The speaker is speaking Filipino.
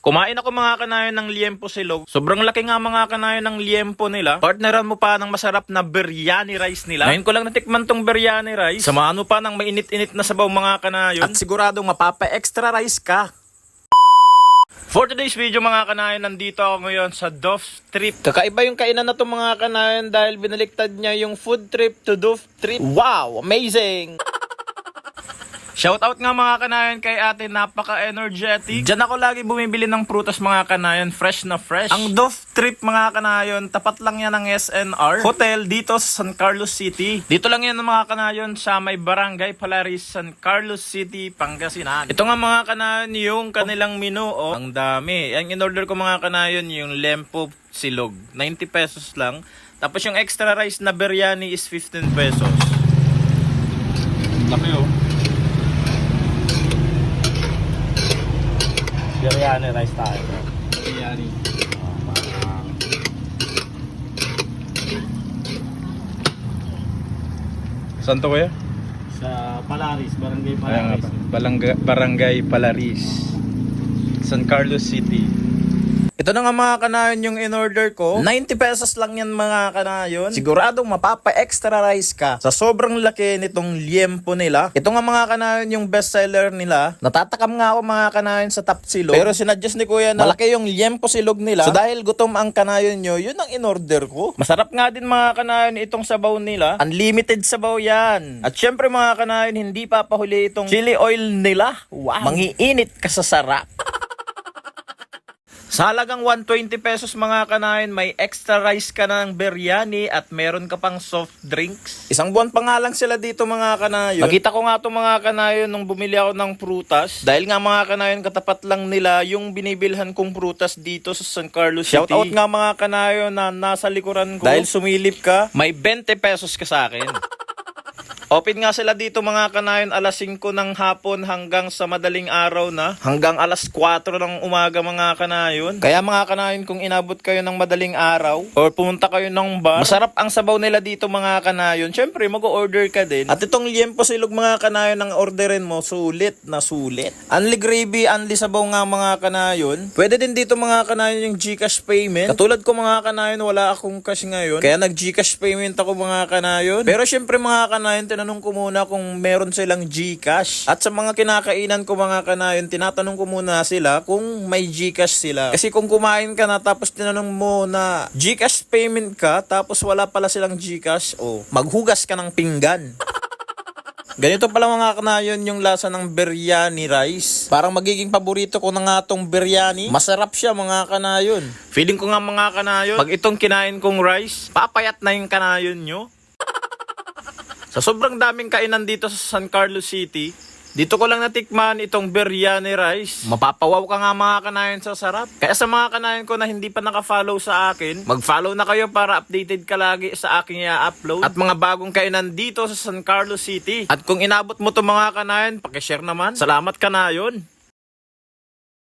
Kumain ako mga kanayon ng liempo silog. Sobrang laki nga mga kanayon ng liempo nila. Partneran mo pa ng masarap na biryani rice nila. Ngayon ko lang natikman tong biryani rice. Samahan mo pa ng mainit-init na sabaw mga kanayon. At siguradong mapapa-extra rice ka. For today's video mga kanayon, nandito ako ngayon sa Dove Trip. Kakaiba yung kainan na to mga kanayon dahil binaliktad niya yung food trip to Dove Trip. Wow! Amazing! Shoutout nga mga kanayon kay ate, napaka-energetic. Diyan ako lagi bumibili ng prutas mga kanayon, fresh na fresh. Ang Dove Trip mga kanayon, tapat lang yan ng SNR Hotel dito sa San Carlos City. Dito lang yan mga kanayon sa may Barangay Palaris, San Carlos City, Pangasinan. Ito nga mga kanayon yung kanilang menu. Oh, ang dami. Ang in-order ko mga kanayon yung lempo silog, 90 pesos lang. Tapos yung extra rice na biryani is 15 pesos. Laki oh. Biryani rice tayo. Biryani. Saan to kuya? Sa Palaris, Barangay Palaris. Palaris. Barangay Palaris, San Carlos City. Ito na nga mga kanayon yung in-order ko. 90 pesos lang yan mga kanayon. Siguradong mapapa-extra rice ka sa sobrang laki nitong liempo nila. Ito nga mga kanayon yung best seller nila. Natatakam nga ako mga kanayon sa top silog. Pero sinadjust ni kuya na malaki yung liempo silog nila. So dahil gutom ang kanayon nyo, yun ang in-order ko. Masarap nga din mga kanayon itong sabaw nila. Unlimited sabaw yan. At syempre mga kanayon, hindi papahuli itong chili oil nila. Wow! Mangiinit ka sa sarap. Sa halagang 120 pesos mga kanayon, may extra rice ka na ng biryani at meron ka pang soft drinks. Isang buwan pa nga lang sila dito mga kanayon. Nakita ko nga ito mga kanayon nung bumili ako ng prutas. Dahil nga mga kanayon, katapat lang nila yung binibilhan kong prutas dito sa San Carlos City. Shoutout nga mga kanayon na nasa likuran ko. Dahil sumilip ka, may 20 pesos ka sa akin. Open nga sila dito mga kanayon alas 5 ng hapon hanggang sa madaling araw na. Hanggang alas 4 ng umaga mga kanayon. Kaya mga kanayon, kung inabot kayo ng madaling araw or pumunta kayo ng bar, masarap ang sabaw nila dito mga kanayon. Syempre mag-order ka din. At itong liempo silog mga kanayon ang orderin mo, sulit na sulit. Unli gravy, unli sabaw nga mga kanayon. Pwede din dito mga kanayon yung GCash payment. Katulad ko mga kanayon, wala akong cash ngayon. Kaya nag-GCash payment ako mga kanayon. Pero syempre mga kanayon, tinanong ko muna kung meron silang GCash. At sa mga kinakainan ko mga kanayon, tinatanong ko muna sila kung may GCash sila. Kasi kung kumain ka na tapos tinanong mo na GCash payment ka tapos wala pala silang GCash, maghugas ka ng pinggan. Ganito pala mga kanayon yung lasa ng biryani rice. Parang magiging paborito ko na nga tong biryani. Masarap siya mga kanayon. Feeling ko nga mga kanayon, pag itong kinain kong rice, papayat na yung kanayon nyo. Sa sobrang daming kainan dito sa San Carlos City, dito ko lang natikman itong biryani rice. Mapapawaw ka nga mga kanayon sa sarap. Kaya sa mga kanayon ko na hindi pa naka-follow sa akin, mag-follow na kayo para updated ka lagi sa aking i-upload. At mga bagong kainan dito sa San Carlos City. At kung inabot mo to mga kanayon, pakishare naman. Salamat kanayon.